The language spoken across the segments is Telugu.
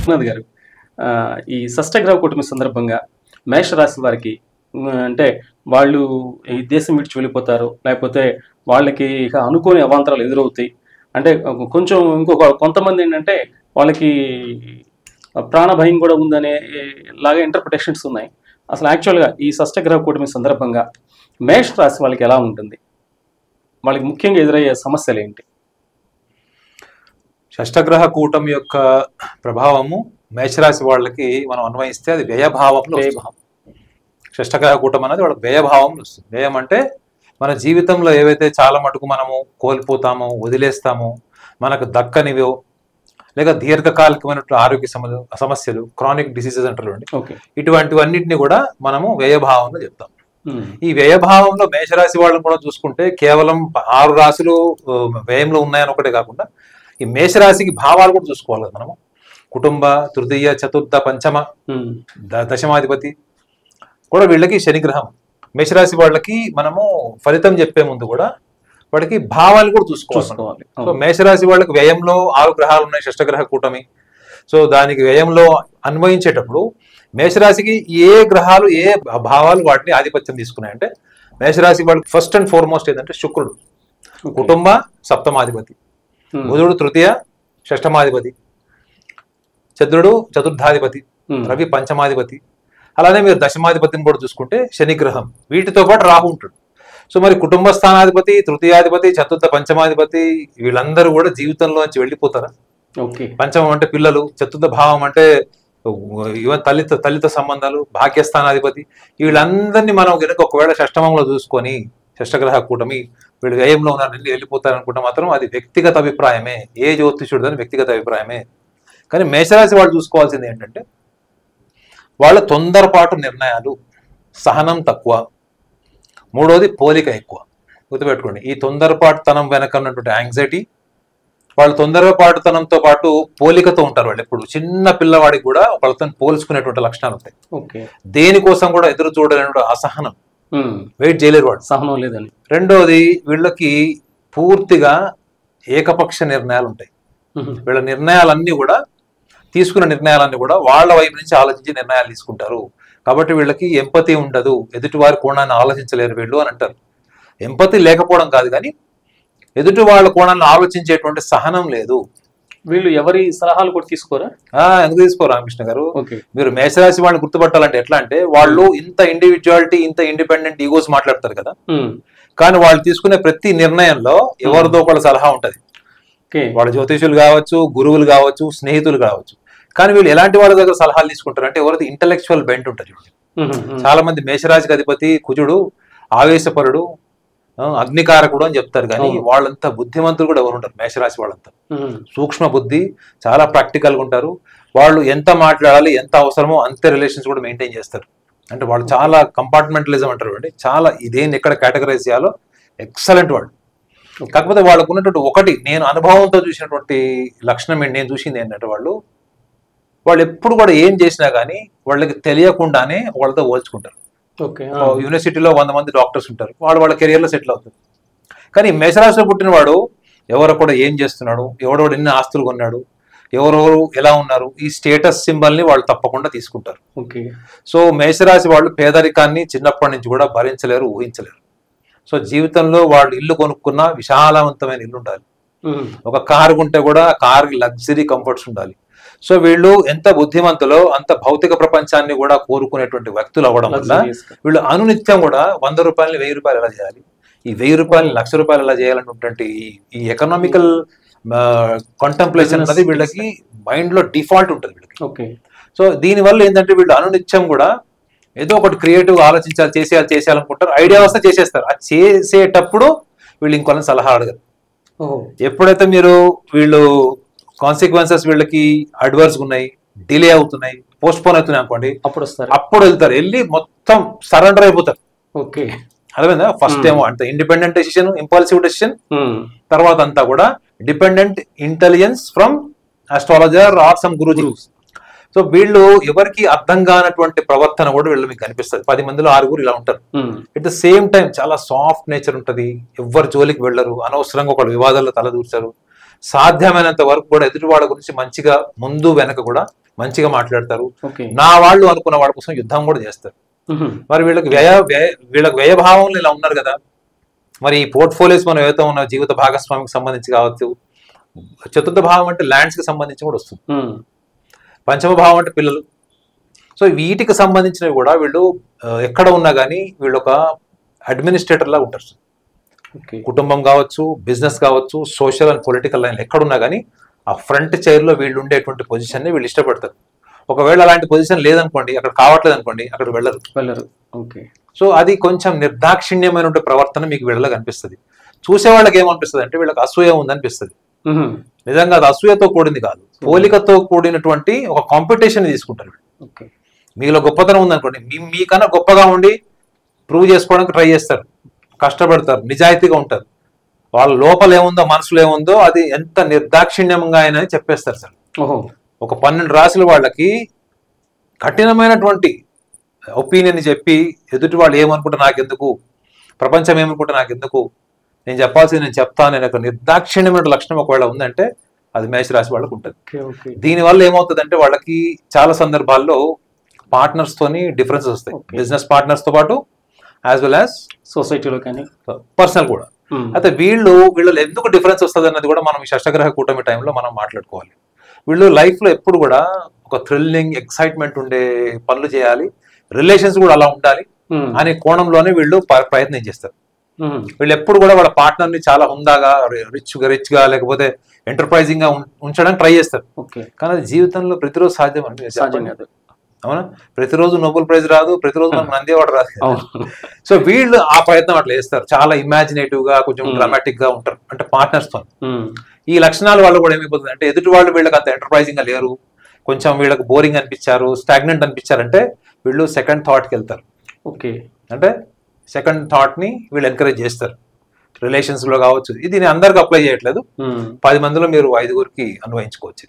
విశ్వనాథ్ గారు, ఈ షష్టగ్రహ కూటమి సందర్భంగా మేషరాశి వారికి అంటే వాళ్ళు ఈ దేశం విడిచి వెళ్ళిపోతారు, లేకపోతే వాళ్ళకి ఇక అనుకోని అవాంతరాలు ఎదురవుతాయి అంటే కొంచెం ఇంకొక కొంతమంది ఏంటంటే వాళ్ళకి ప్రాణభయం కూడా ఉందనే లాగా ఇంటర్ప్రిటేషన్స్ ఉన్నాయి. అసలు యాక్చువల్గా ఈ షష్టగ్రహ కూటమి సందర్భంగా మేషరాశి వాళ్ళకి ఎలా ఉంటుంది, వాళ్ళకి ముఖ్యంగా ఎదురయ్యే సమస్యలు ఏంటి? షష్టగ్రహ కూటమి యొక్క ప్రభావము మేషరాశి వాళ్ళకి మనం అన్వయిస్తే అది వ్యయభావంలో వస్తుంది. షష్టగ్రహ కూటమి అనేది వాళ్ళకి వ్యయభావంలో వస్తుంది. వ్యయం అంటే మన జీవితంలో ఏవైతే చాలా మటుకు మనము కోల్పోతామో, వదిలేస్తామో, మనకు దక్కనివో, లేక దీర్ఘకాలికమైన ఆరోగ్య సమస్యలు, క్రానిక్ డిసీజెస్ అంటారండి, ఇటువంటివన్నిటిని కూడా మనము వ్యయభావంలో చెప్తాం. ఈ వ్యయభావంలో మేషరాశి వాళ్ళని కూడా చూసుకుంటే కేవలం 6 రాశులు వ్యయంలో ఉన్నాయని ఒకటే కాకుండా ఈ మేషరాశికి భావాలు కూడా చూసుకోవాలి కదా మనము. కుటుంబ, తృతీయ, చతుర్థ, పంచమ, దశమాధిపతి కూడా వీళ్ళకి శనిగ్రహం. మేషరాశి వాళ్ళకి మనము ఫలితం చెప్పే ముందు కూడా వాడికి భావాలు కూడా చూసుకోవాలి. సో మేషరాశి వాళ్ళకి వ్యయంలో 6 గ్రహాలు ఉన్నాయి, షష్టగ్రహ కూటమి. సో దానికి వ్యయంలో అన్వయించేటప్పుడు మేషరాశికి ఏ గ్రహాలు ఏ భావాలు వాటిని ఆధిపత్యం తీసుకున్నాయంటే మేషరాశి వాళ్ళకి ఫస్ట్ అండ్ ఫార్మోస్ట్ ఏంటంటే శుక్రుడు కుటుంబ సప్తమాధిపతి, బుధుడు తృతీయ షష్టమాధిపతి, చంద్రుడు చతుర్థాధిపతి, రవి పంచమాధిపతి. అలానే మీరు దశమాధిపతిని కూడా చూసుకుంటే శనిగ్రహం, వీటితో పాటు రాహు ఉంటాడు. సో మరి కుటుంబ స్థానాధిపతి, తృతీయాధిపతి, చతుర్థ పంచమాధిపతి వీళ్ళందరూ కూడా జీవితంలోంచి వెళ్ళిపోతారా? పంచమం అంటే పిల్లలు, చతుర్థ భావం అంటే ఈవెన్ తల్లితో సంబంధాలు, భాగ్యస్థానాధిపతి, వీళ్ళందరినీ మనం కనుక ఒకవేళ షష్టమంలో చూసుకొని షష్టగ్రహ కూటమి వీళ్ళు వ్యయంలో ఉన్నారని వెళ్ళిపోతారనుకుంటే మాత్రం అది వ్యక్తిగత అభిప్రాయమే, ఏ జ్యోతిషుడు అని వ్యక్తిగత అభిప్రాయమే. కానీ మేషరాశి వాళ్ళు చూసుకోవాల్సింది ఏంటంటే వాళ్ళ తొందరపాటు నిర్ణయాలు, సహనం తక్కువ, మూడోది పోలిక ఎక్కువ. గుర్తుపెట్టుకోండి, ఈ తొందరపాటుతనం వెనక ఉన్నటువంటి యాంగ్జైటీ, వాళ్ళు తొందరపాటుతనంతో పాటు పోలికతో ఉంటారు. వాళ్ళు ఎప్పుడు చిన్న పిల్లవాడికి కూడా వాళ్ళతో పోల్చుకునేటువంటి లక్షణాలు ఉంటాయి. దేనికోసం కూడా ఎదురు చూడలేని అసహనం, వెయిట్ చేయలేరు వాడు, సహనం లేదని. రెండోది వీళ్ళకి పూర్తిగా ఏకపక్ష నిర్ణయాలు ఉంటాయి. వీళ్ళ నిర్ణయాలన్నీ కూడా తీసుకున్న నిర్ణయాలన్నీ కూడా వాళ్ళ వైపు నుంచి ఆలోచించి నిర్ణయాలు తీసుకుంటారు. కాబట్టి వీళ్ళకి ఎంపతి ఉండదు, ఎదుటివారి కోణాన్ని ఆలోచించలేరు వీళ్ళు అని అంటారు. ఎంపతి లేకపోవడం కాదు, కానీ ఎదుటి వాళ్ళ కోణాన్ని ఆలోచించేటువంటి సహనం లేదు. వీళ్ళు ఎవరి సలహాలు కూడా తీసుకోరా? ఎందుకు తీసుకోరు రామకృష్ణ గారు? మీరు మేషరాశి వాళ్ళని గుర్తుపట్టాలంటే ఎట్లా అంటే వాళ్ళు ఇంత ఇండివిజువాలిటీ, ఇంత ఇండిపెండెంట్ ఈగోస్ మాట్లాడతారు కదా, కానీ వాళ్ళు తీసుకునే ప్రతి నిర్ణయంలో ఎవరిదో ఒకళ్ళ సలహా ఉంటది. వాళ్ళ జ్యోతిషులు కావచ్చు, గురువులు కావచ్చు, స్నేహితులు కావచ్చు. కానీ వీళ్ళు ఎలాంటి వాళ్ళ దగ్గర సలహాలు తీసుకుంటారు అంటే ఎవరైతే ఇంటలెక్చువల్ బెంట్ ఉంటుంది. చాలా మంది మేషరాశికి అధిపతి కుజుడు ఆవేశపరుడు, అగ్నికారకుడు అని చెప్తారు, కానీ వాళ్ళంతా బుద్ధిమంతులు కూడా ఎవరు ఉంటారు? మేషరాశి వాళ్ళంతా సూక్ష్మ బుద్ధి, చాలా ప్రాక్టికల్గా ఉంటారు. వాళ్ళు ఎంత మాట్లాడాలి, ఎంత అవసరమో అంతే రిలేషన్స్ కూడా మెయింటైన్ చేస్తారు. అంటే వాళ్ళు చాలా కంపార్ట్మెంటలిజం అంటారు అండి, చాలా ఇదేం ఎక్కడ కేటగరైజ్ చేయాలో ఎక్సలెంట్ వాళ్ళు. కాకపోతే వాళ్ళకు ఉన్నటువంటి ఒకటి నేను అనుభవంతో చూసినటువంటి లక్షణం నేను చూసింది ఏంటంటే వాళ్ళు ఎప్పుడు కూడా ఏం చేసినా కానీ వాళ్ళకి తెలియకుండానే వాళ్ళతో పోల్చుకుంటారు. యూనివర్సిటీలో 100 మంది డాక్టర్స్ ఉంటారు, వాళ్ళ కెరియర్లో సెటిల్ అవుతారు. కానీ మేషరాశిలో పుట్టినవాడు ఎవరో కూడా ఏం చేస్తున్నాడు, ఎవడోడు ఎన్ని ఆస్తులు కొన్నాడు, ఎవరెవరు ఎలా ఉన్నారు, ఈ స్టేటస్ సింబల్ని వాళ్ళు తప్పకుండా తీసుకుంటారు. సో మేషరాశి వాళ్ళు పేదరికాన్ని చిన్నప్పటి నుంచి కూడా భరించలేరు, ఊహించలేరు. సో జీవితంలో వాళ్ళు ఇల్లు కొనుక్కున్న విశాలవంతమైన ఇల్లు ఉండాలి, ఒక కారు కొంటే కూడా కారు లగ్జరీ కంఫర్ట్స్ ఉండాలి. సో వీళ్ళు ఎంత బుద్ధిమంతులో అంత భౌతిక ప్రపంచాన్ని కూడా కోరుకునేటువంటి వ్యక్తులు అవ్వడం వల్ల వీళ్ళు అనునిత్యం కూడా 100 రూపాయలని 1000 రూపాయలు ఎలా చేయాలి, ఈ 1000 రూపాయలని 1,00,000 రూపాయలు ఎలా చేయాలన్నటువంటి ఈ ఎకనామికల్ కాంటెంప్లేషన్ అనేది వీళ్ళకి మైండ్ లో డిఫాల్ట్ ఉంటుంది వీళ్ళకి. సో దీనివల్ల ఏంటంటే వీళ్ళు అనునిత్యం కూడా ఏదో ఒకటి క్రియేటివ్ ఆలోచించాలి, చేసేయాలనుకుంటారు, ఐడియా వస్తే చేసేస్తారు. అది చేసేటప్పుడు వీళ్ళు ఇంకొన్ని సలహా అడగరు. ఎప్పుడైతే వీళ్ళు కాన్సిక్వెన్సెస్ వీళ్ళకి అడ్వర్స్ ఉన్నాయి, డిలే అవుతున్నాయి, పోస్ట్ పోన్ అవుతున్నాయి అనుకోండి, అప్పుడు వెళ్తారు, వెళ్ళి మొత్తం సరెండర్ అయిపోతారు. అర్థమైందా? ఫస్ట్ ఏమో అంత ఇండిపెండెంట్ డెసిషన్, ఇంపల్సివ్ డెసిషన్, తర్వాత అంతా కూడా dependent intelligence from astrologer or some guruji. So వీళ్ళు ఎవరికి అర్థం కానటువంటి ప్రవర్తన కూడా వీళ్ళు మీకు కనిపిస్తుంది. 10 మందిలో 6 ఇలా ఉంటారు. ఎట్ ద సేమ్ టైం చాలా సాఫ్ట్ నేచర్ ఉంటుంది, ఎవరి జోలికి వెళ్ళరు, అనవసరంగా ఒక వివాదాల్లో తలదూర్చారు. సాధ్యమైనంత వరకు కూడా ఎదుటి వాళ్ళ గురించి మంచిగా ముందు వెనక కూడా మంచిగా మాట్లాడతారు, ఓకే. నా వాళ్ళు అనుకున్న వాళ్ళ కోసం యుద్ధం కూడా చేస్తారు. మరి వీళ్ళకి వ్యయభావంలో ఇలా ఉన్నారు కదా. మరి ఈ పోర్ట్ఫోలియోస్ మనం ఏదైతే ఉన్న జీవిత భాగస్వామికి సంబంధించి కావచ్చు, చతుర్థ భావం అంటే ల్యాండ్స్ కి సంబంధించి కూడా వస్తుంది, పంచమ భావం అంటే పిల్లలు. సో వీటికి సంబంధించినవి కూడా వీళ్ళు ఎక్కడ ఉన్నా కానీ వీళ్ళు ఒక అడ్మినిస్ట్రేటర్ లాగా ఉంటారు. కుటుంబం కావచ్చు, బిజినెస్ కావచ్చు, సోషల్ అండ్ పొలిటికల్ లైన్ ఎక్కడున్నా కానీ ఆ ఫ్రంట్ చైర్ లో వీళ్ళు ఉండేటువంటి పొజిషన్ ని వీళ్ళు ఇష్టపడతారు. ఒకవేళ అలాంటి పొజిషన్ లేదనుకోండి, అక్కడ కావట్లేదు అనుకోండి, అక్కడ వెళ్ళరు. సో అది కొంచెం నిర్దాక్షిణ్యమైన ప్రవర్తన మీకు వీళ్ళలో కనిపిస్తుంది. చూసే వాళ్ళకి ఏమనిపిస్తుంది అంటే వీళ్ళకి అసూయ ఉందనిపిస్తుంది. నిజంగా అది అసూయతో కూడింది కాదు, పోలికతో కూడినటువంటి ఒక కాంపిటీషన్ తీసుకుంటారు. మీలో గొప్పతనం ఉందనుకోండి, మీకన్నా గొప్పగా ఉండి ప్రూవ్ చేసుకోవడానికి ట్రై చేస్తారు, కష్టపడతారు, నిజాయితీగా ఉంటారు. వాళ్ళ లోపల ఏముందో, మనసులో ఏముందో అది ఎంత నిర్దాక్షిణ్యంగా అయినా చెప్పేస్తారు సార్. ఒక 12 రాశుల వాళ్ళకి కఠినమైనటువంటి ఒపీనియన్ చెప్పి ఎదుటి వాళ్ళు ఏమనుకుంటే నాకెందుకు, ప్రపంచం ఏమనుకుంటే నాకెందుకు, నేను చెప్పాల్సింది నేను చెప్తాను అనే ఒక నిర్దాక్షిణ్యమైన లక్షణం ఒకవేళ ఉందంటే అది మేషరాశి వాళ్ళకు ఉంటుంది. దీనివల్ల ఏమవుతుందంటే వాళ్ళకి చాలా సందర్భాల్లో పార్ట్నర్స్ తోని డిఫరెన్సెస్ వస్తాయి, బిజినెస్ పార్ట్నర్స్ తో పాటు యాజ్ వెల్ యాజ్ సొసైటీలో కానీ పర్సనల్ కూడా. అయితే వీళ్ళు ఎందుకు డిఫరెన్స్ వస్తుంది అన్నది కూడా మనం ఈ షష్టగ్రహ కూటమి టైంలో మనం మాట్లాడుకోవాలి. వీళ్ళు లైఫ్ లో ఎప్పుడు కూడా ఒక థ్రిల్లింగ్, ఎక్సైట్మెంట్ ఉండే పనులు చేయాలి, రిలేషన్స్ కూడా అలా ఉండాలి అనే కోణంలోనే వీళ్ళు ప్రయత్నం చేస్తారు. వీళ్ళు ఎప్పుడు కూడా వాళ్ళ పార్ట్నర్ ని చాలా హుందాగా, రిచ్ గా లేకపోతే ఎంటర్ప్రైజింగ్ గా ఉంచడానికి ట్రై చేస్తారు. కానీ అది జీవితంలో ప్రతిరోజు సాధ్యం అండి. అవునా? ప్రతిరోజు నోబెల్ ప్రైజ్ రాదు, ప్రతిరోజు మనకు నంది అవార్డు రాదు. సో వీళ్ళు ఆ ప్రయత్నం అట్లా చేస్తారు, చాలా ఇమాజినేటివ్ గా, కొంచెం డ్రామాటిక్ గా ఉంటారు అంటే పార్ట్నర్స్ తో. ఈ లక్షణాల వల్ల కూడా ఏమైపోతుంది అంటే ఎదుటి వాళ్ళు వీళ్ళకి అంత ఎంటర్ప్రైజింగ్ గా లేరు, కొంచెం వీళ్ళకి బోరింగ్ అనిపించారు, స్టాగ్నెంట్ అనిపించారంటే వీళ్ళు సెకండ్ థాట్ కి వెళ్తారు. అంటే సెకండ్ థాట్ ని వీళ్ళు ఎంకరేజ్ చేస్తారు రిలేషన్స్ లో కావచ్చు. ఇది నేను అందరికి అప్లై చేయట్లేదు, 10 మందిలో మీరు 5గురికి అన్వయించుకోవచ్చు.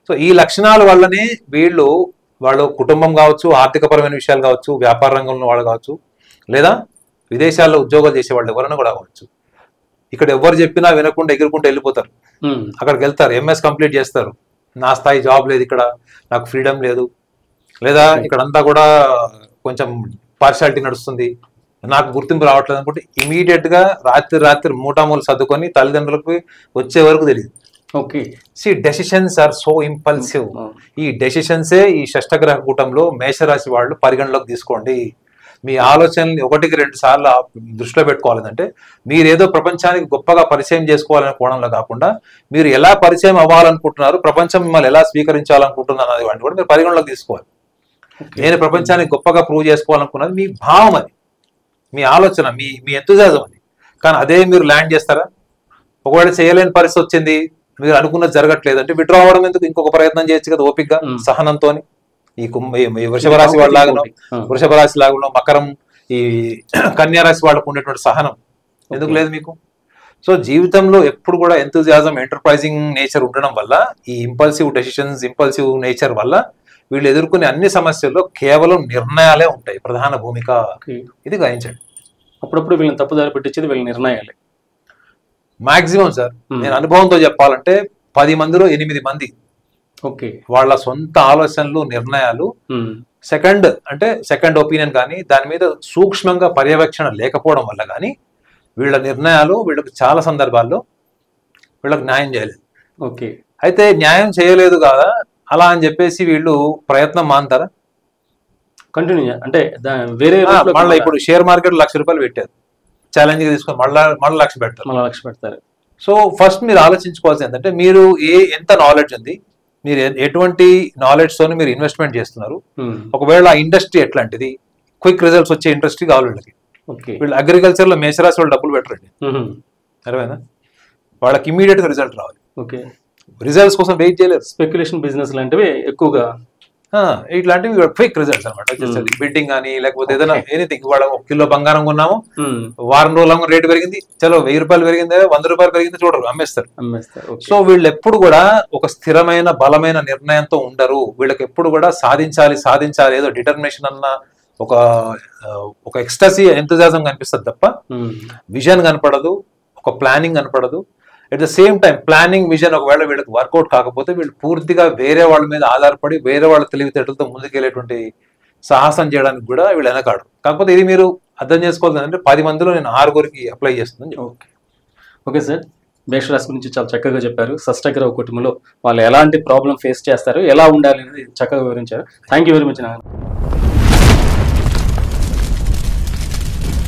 సో ఈ లక్షణాల వల్లనే వాళ్ళు కుటుంబం కావచ్చు, ఆర్థికపరమైన విషయాలు కావచ్చు, వ్యాపార రంగంలో వాళ్ళు కావచ్చు, లేదా విదేశాల్లో ఉద్యోగాలు చేసే వాళ్ళు ఎవరైనా కూడా కావచ్చు, ఇక్కడ ఎవరు చెప్పినా వినకుండా ఎగురుకుంటూ వెళ్ళిపోతారు. అక్కడికి వెళ్తారు, ఎంఎస్ కంప్లీట్ చేస్తారు, నా స్థాయి జాబ్ లేదు ఇక్కడ, నాకు ఫ్రీడమ్ లేదు, లేదా ఇక్కడంతా కూడా కొంచెం పార్షాలిటీ నడుస్తుంది, నాకు గుర్తింపు రావట్లేదు అనుకుంటే ఇమీడియట్ గా రాత్రి మూటామూలు సర్దుకొని తల్లిదండ్రులకు వచ్చే వరకు తెలియదు. Decisions are so impulsive. ఈ డెసిషన్సే ఈ షష్టగ్రహ కూటంలో మేషరాశి వాళ్ళు పరిగణలోకి తీసుకోండి. మీ ఆలోచనల్ని 1-2 సార్లు దృష్టిలో పెట్టుకోవాలంటే మీరు ఏదో ప్రపంచానికి గొప్పగా పరిచయం చేసుకోవాలనే కోణంలో కాకుండా మీరు ఎలా పరిచయం అవ్వాలనుకుంటున్నారు, ప్రపంచం మిమ్మల్ని ఎలా స్వీకరించాలనుకుంటున్నారు అనేది వాటిని కూడా మీరు పరిగణలోకి తీసుకోవాలి. నేను ప్రపంచానికి గొప్పగా ప్రూవ్ చేసుకోవాలనుకున్నది మీ భావం, అది మీ ఆలోచన, మీ ఎంతజాజం అది. కానీ అదే మీరు ల్యాండ్ చేస్తారా? ఒకవేళ చేయలేని పరిస్థితి వచ్చింది, మీరు అనుకున్నది జరగట్లేదు అంటే విడ్రా అవ్వడం ఎందుకు, ఇంకొక ప్రయత్నం చేయొచ్చు కదా ఓపికగా, సహనంతో. ఈ వృషభ రాశి వాళ్ళలాగా, వృషభ రాశి లాగా, మకరం, ఈ కన్యా రాశి వాళ్ళకు ఉండేటువంటి సహనం ఎందుకు లేదు మీకు? సో జీవితంలో ఎప్పుడు కూడా ఎంతూజియాజం, ఎంటర్ప్రైజింగ్ నేచర్ ఉండడం వల్ల, ఈ ఇంపల్సివ్ డెసిషన్స్, ఇంపల్సివ్ నేచర్ వల్ల వీళ్ళు ఎదుర్కొనే అన్ని సమస్యల్లో కేవలం నిర్ణయాలే ఉంటాయి ప్రధాన భూమిక. ఇది గ్రహించండి. అప్పుడప్పుడు వీళ్ళని తప్పుదారి పెట్టించేది వీళ్ళ నిర్ణయాలే మాక్సిమం సార్. నేను అనుభవంతో చెప్పాలంటే 10 మందిలో 8 మంది వాళ్ళ సొంత ఆలోచనలు, నిర్ణయాలు సెకండ్ ఒపీనియన్ కానీ దాని మీద సూక్ష్మంగా పర్యవేక్షణ లేకపోవడం వల్ల కానీ వీళ్ళ నిర్ణయాలు వీళ్ళకి చాలా సందర్భాల్లో వీళ్ళకి న్యాయం చేయలేదు. అయితే న్యాయం చేయలేదు కదా అలా అని చెప్పేసి వీళ్ళు ప్రయత్నం మాంటారా? కంటిన్యూ అంటే వేరే మళ్ళీ ఇప్పుడు షేర్ మార్కెట్ ₹1,00,000 పెట్టారు, ఛాలెంజ్ తీసుకొని మళ్ళీ లక్ష పెడతారు. సో ఫస్ట్ మీరు ఆలోచించుకోవాల్సింది ఏంటంటే మీరు ఎంత నాలెడ్జ్ ఉంది, మీరు ఎటువంటి నాలెడ్జ్ తోని మీరు ఇన్వెస్ట్మెంట్ చేస్తున్నారు. ఒకవేళ ఆ ఇండస్ట్రీ ఎట్లాంటిది, క్విక్ రిజల్ట్స్ వచ్చే ఇండస్ట్రీ కావాలి వీళ్ళకి. వీళ్ళు అగ్రికల్చర్ లో మేషరాశి వాళ్ళు డబ్బులు పెట్టరండి, అర్థమైందా? వాళ్ళకి ఇమీడియట్ గా రిజల్ట్ రావాలి. రిజల్ట్స్ కోసం వెయిట్ చేయలేరు. స్పెక్యులేషన్ బిజినెస్ లాంటివి ఎక్కువగా, ఇట్లాంటివి క్విక్ రిజల్ట్స్ అనమాట. బిడ్డింగ్ కానీ లేకపోతే ఏదైనా ఎనీథింగ్. ఇవాళ 1 కిలో బంగారం కొన్నాము, వారం రోజులు రేటు పెరిగింది, చలో ₹1000 పెరిగింది, ₹100 పెరిగింది, చూడరు, అమ్మేస్తారు. సో వీళ్ళు ఎప్పుడు కూడా ఒక స్థిరమైన బలమైన నిర్ణయంతో ఉండరు. వీళ్ళకి ఎప్పుడు కూడా సాధించాలి ఏదో డిటర్మినేషన్ అన్న ఒక ఎక్స్టసీ, ఎంతజాజం కనిపిస్తుంది తప్ప విజన్ కనపడదు, ఒక ప్లానింగ్ కనపడదు. At the same time planning vision ఒకవేళ వీళ్ళకి వర్కౌట్ కాకపోతే వీళ్ళు పూర్తిగా వేరే వాళ్ళ మీద ఆధారపడి వేరే వాళ్ళ తెలివితేటలతో ముందుకెళ్ళేటువంటి సాహసం చేయడానికి కూడా వీళ్ళు వెనకాడు. కాకపోతే ఇది మీరు అర్థం చేసుకోవాలి అంటే 10 మందిలో నేను 6 అప్లై చేస్తుందని. ఓకే సార్, మేషరాశి గురించి చాలా చక్కగా చెప్పారు. షష్టగ్రహ కుటుంబంలో వాళ్ళు ఎలాంటి ప్రాబ్లం ఫేస్ చేస్తారు, ఎలా ఉండాలి అనేది చక్కగా వివరించారు. థ్యాంక్ యూ వెరీ మచ్ నాన్న.